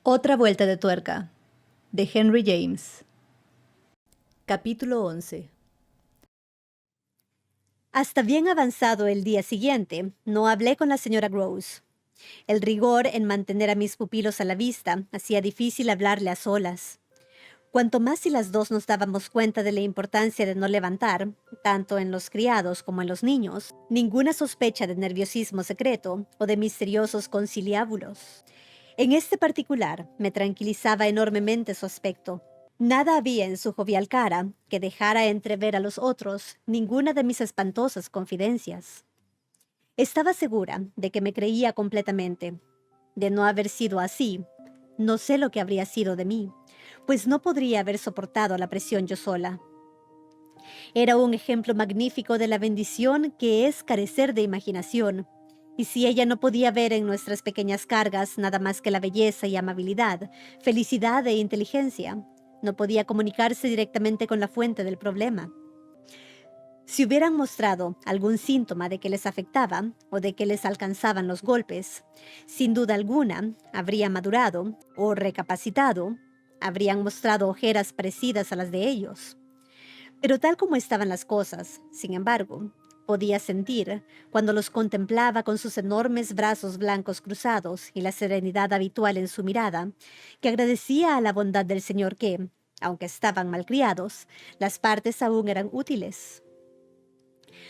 Otra vuelta de tuerca, de Henry James. Capítulo 11. Hasta bien avanzado el día siguiente, no hablé con la señora Gross. El rigor en mantener a mis pupilos a la vista hacía difícil hablarle a solas. Cuanto más si las dos nos dábamos cuenta de la importancia de no levantar, tanto en los criados como en los niños, ninguna sospecha de nerviosismo secreto o de misteriosos conciliábulos. En este particular, me tranquilizaba enormemente su aspecto. Nada había en su jovial cara que dejara entrever a los otros ninguna de mis espantosas confidencias. Estaba segura de que me creía completamente. De no haber sido así, no sé lo que habría sido de mí, pues no podría haber soportado la presión yo sola. Era un ejemplo magnífico de la bendición que es carecer de imaginación, y si ella no podía ver en nuestras pequeñas cargas nada más que la belleza y amabilidad, felicidad e inteligencia, no podía comunicarse directamente con la fuente del problema. Si hubieran mostrado algún síntoma de que les afectaba o de que les alcanzaban los golpes, sin duda alguna habría madurado o recapacitado, habrían mostrado ojeras parecidas a las de ellos. Pero tal como estaban las cosas, sin embargo, podía sentir, cuando los contemplaba con sus enormes brazos blancos cruzados y la serenidad habitual en su mirada, que agradecía a la bondad del Señor que, aunque estaban malcriados, las partes aún eran útiles.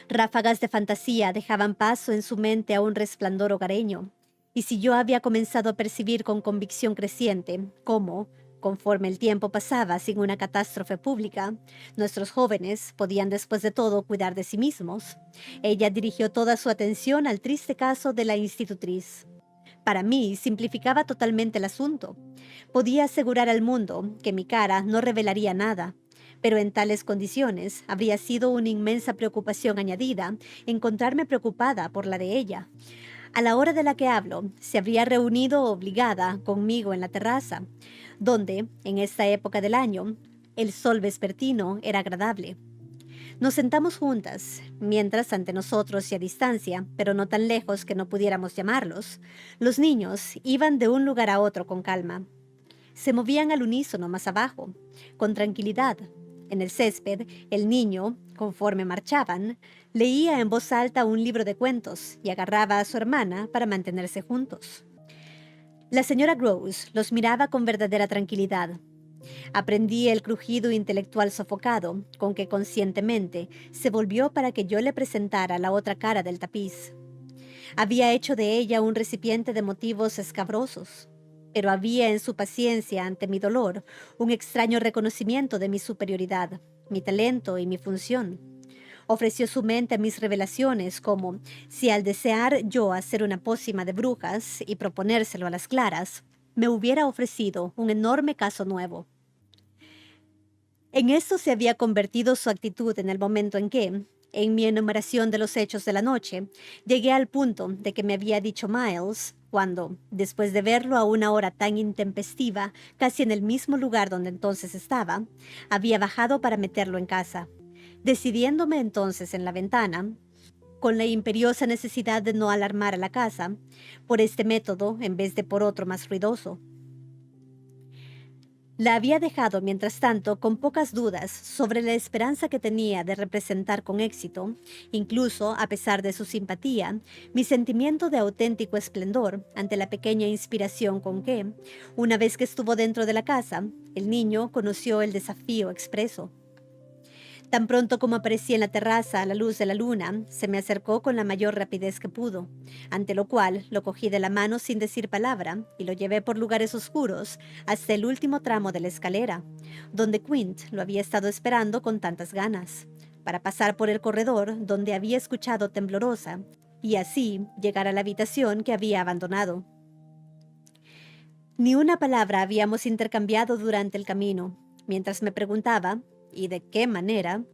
Ráfagas de fantasía dejaban paso en su mente a un resplandor hogareño, y si yo había comenzado a percibir con convicción creciente cómo, conforme el tiempo pasaba sin una catástrofe pública, nuestros jóvenes podían después de todo cuidar de sí mismos, ella dirigió toda su atención al triste caso de la institutriz. Para mí simplificaba totalmente el asunto. Podía asegurar al mundo que mi cara no revelaría nada, pero en tales condiciones habría sido una inmensa preocupación añadida encontrarme preocupada por la de ella. A la hora de la que hablo, se habría reunido obligada conmigo en la terraza, donde, en esta época del año, el sol vespertino era agradable. Nos sentamos juntas, mientras ante nosotros y a distancia, pero no tan lejos que no pudiéramos llamarlos, los niños iban de un lugar a otro con calma. Se movían al unísono más abajo, con tranquilidad. En el césped, el niño, conforme marchaban, leía en voz alta un libro de cuentos y agarraba a su hermana para mantenerse juntos. La señora Gross los miraba con verdadera tranquilidad. Aprendí el crujido intelectual sofocado con que conscientemente se volvió para que yo le presentara la otra cara del tapiz. Había hecho de ella un recipiente de motivos escabrosos, pero había en su paciencia ante mi dolor un extraño reconocimiento de mi superioridad, mi talento y mi función. Ofreció su mente a mis revelaciones como si al desear yo hacer una pócima de brujas y proponérselo a las claras, me hubiera ofrecido un enorme caso nuevo. En esto se había convertido su actitud en el momento en que, en mi enumeración de los hechos de la noche, llegué al punto de que me había dicho Miles, cuando, después de verlo a una hora tan intempestiva, casi en el mismo lugar donde entonces estaba, había bajado para meterlo en casa. Decidiéndome entonces en la ventana, con la imperiosa necesidad de no alarmar a la casa, por este método en vez de por otro más ruidoso. La había dejado, mientras tanto, con pocas dudas sobre la esperanza que tenía de representar con éxito, incluso a pesar de su simpatía, mi sentimiento de auténtico esplendor ante la pequeña inspiración con que, una vez que estuvo dentro de la casa, el niño conoció el desafío expreso. Tan pronto como aparecí en la terraza a la luz de la luna, se me acercó con la mayor rapidez que pudo, ante lo cual lo cogí de la mano sin decir palabra y lo llevé por lugares oscuros hasta el último tramo de la escalera, donde Quint lo había estado esperando con tantas ganas, para pasar por el corredor donde había escuchado temblorosa y así llegar a la habitación que había abandonado. Ni una palabra habíamos intercambiado durante el camino, mientras me preguntaba, ¿y de qué manera?,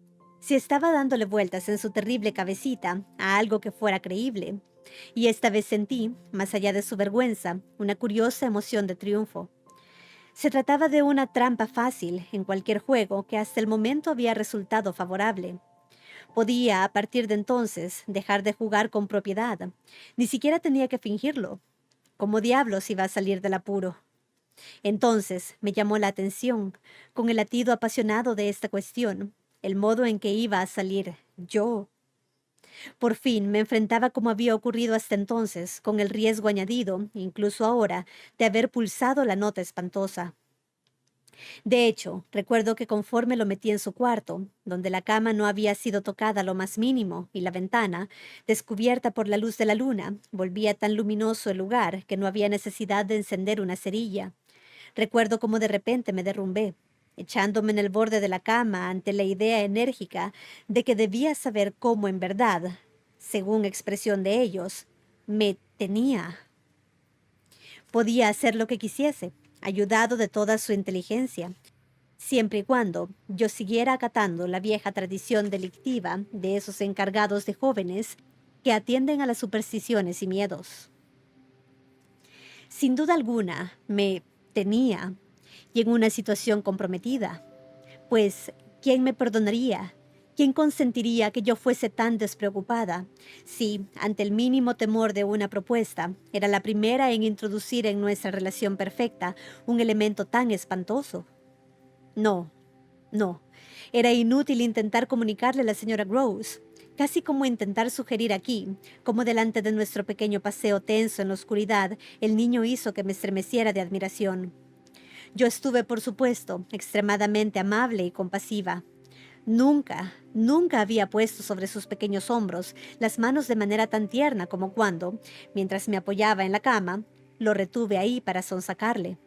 si estaba dándole vueltas en su terrible cabecita a algo que fuera creíble, y esta vez sentí, más allá de su vergüenza, una curiosa emoción de triunfo. Se trataba de una trampa fácil en cualquier juego que hasta el momento había resultado favorable. Podía, a partir de entonces, dejar de jugar con propiedad. Ni siquiera tenía que fingirlo. ¿Cómo diablos iba a salir del apuro? Entonces me llamó la atención, con el latido apasionado de esta cuestión, el modo en que iba a salir yo. Por fin me enfrentaba como había ocurrido hasta entonces, con el riesgo añadido, incluso ahora, de haber pulsado la nota espantosa. De hecho, recuerdo que conforme lo metí en su cuarto, donde la cama no había sido tocada lo más mínimo y la ventana, descubierta por la luz de la luna, volvía tan luminoso el lugar que no había necesidad de encender una cerilla. Recuerdo cómo de repente me derrumbé, echándome en el borde de la cama ante la idea enérgica de que debía saber cómo en verdad, según expresión de ellos, me tenía. Podía hacer lo que quisiese, ayudado de toda su inteligencia, siempre y cuando yo siguiera acatando la vieja tradición delictiva de esos encargados de jóvenes que atienden a las supersticiones y miedos. Sin duda alguna, me tenía, y en una situación comprometida, pues, ¿quién me perdonaría? ¿Quién consentiría que yo fuese tan despreocupada si, ante el mínimo temor de una propuesta, era la primera en introducir en nuestra relación perfecta un elemento tan espantoso? No, no. Era inútil intentar comunicarle a la señora Groves, casi como intentar sugerir aquí, como delante de nuestro pequeño paseo tenso en la oscuridad, el niño hizo que me estremeciera de admiración. Yo estuve, por supuesto, extremadamente amable y compasiva. Nunca, nunca había puesto sobre sus pequeños hombros las manos de manera tan tierna como cuando, mientras me apoyaba en la cama, lo retuve ahí para sonsacarle.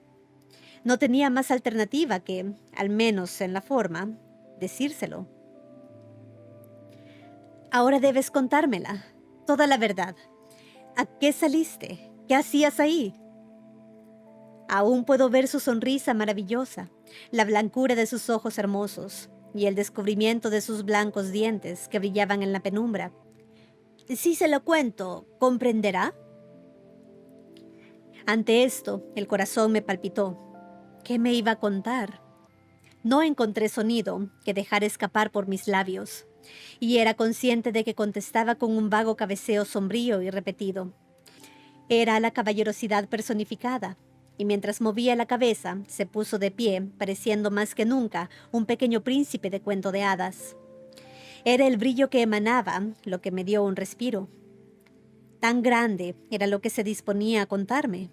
No tenía más alternativa que, al menos en la forma, decírselo. Ahora debes contármela, toda la verdad. ¿A qué saliste? ¿Qué hacías ahí? Aún puedo ver su sonrisa maravillosa, la blancura de sus ojos hermosos y el descubrimiento de sus blancos dientes que brillaban en la penumbra. Si se lo cuento, ¿comprenderá? Ante esto, el corazón me palpitó. ¿Qué me iba a contar? No encontré sonido que dejar escapar por mis labios, y era consciente de que contestaba con un vago cabeceo sombrío y repetido. Era la caballerosidad personificada, y mientras movía la cabeza, se puso de pie, pareciendo más que nunca un pequeño príncipe de cuento de hadas. Era el brillo que emanaba lo que me dio un respiro. Tan grande era lo que se disponía a contarme.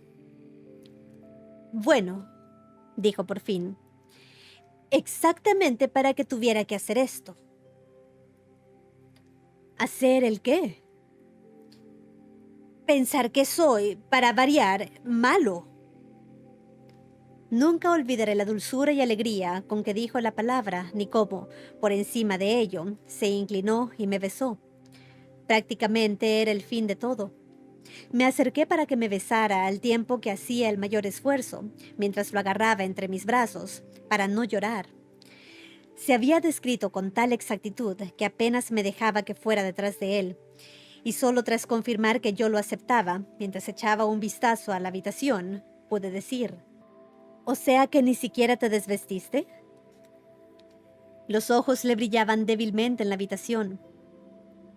Bueno, dijo por fin, exactamente para que tuviera que hacer esto. ¿Hacer el qué? Pensar que soy, para variar, malo. Nunca olvidaré la dulzura y alegría con que dijo la palabra, ni cómo, por encima de ello, se inclinó y me besó. Prácticamente era el fin de todo. Me acerqué para que me besara al tiempo que hacía el mayor esfuerzo, mientras lo agarraba entre mis brazos, para no llorar. Se había descrito con tal exactitud que apenas me dejaba que fuera detrás de él, y solo tras confirmar que yo lo aceptaba, mientras echaba un vistazo a la habitación, pude decir: «¿O sea que ni siquiera te desvestiste?» Los ojos le brillaban débilmente en la habitación.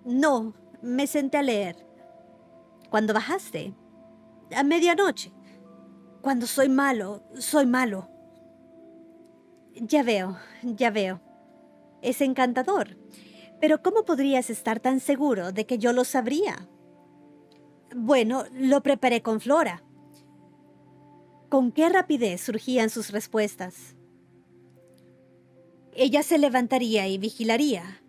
«No, me senté a leer». «¿Cuándo bajaste?» «A medianoche». «Cuando soy malo, soy malo». Ya veo, ya veo. Es encantador. Pero ¿cómo podrías estar tan seguro de que yo lo sabría? Bueno, lo preparé con Flora. ¿Con qué rapidez surgían sus respuestas? Ella se levantaría y vigilaría.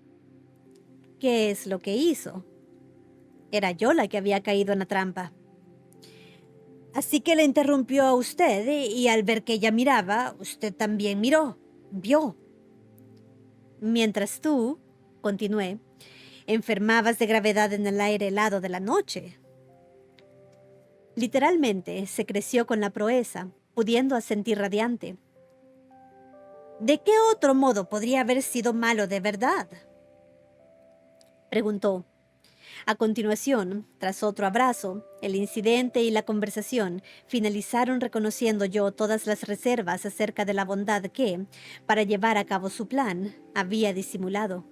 ¿Qué es lo que hizo? Era yo la que había caído en la trampa. Así que le interrumpió a usted y al ver que ella miraba, usted también miró, vio. Mientras tú, continué, enfermabas de gravedad en el aire helado de la noche. Literalmente se creció con la proeza, pudiendo asentir radiante. ¿De qué otro modo podría haber sido malo de verdad?, preguntó. A continuación, tras otro abrazo, el incidente y la conversación finalizaron reconociendo yo todas las reservas acerca de la bondad que, para llevar a cabo su plan, había disimulado.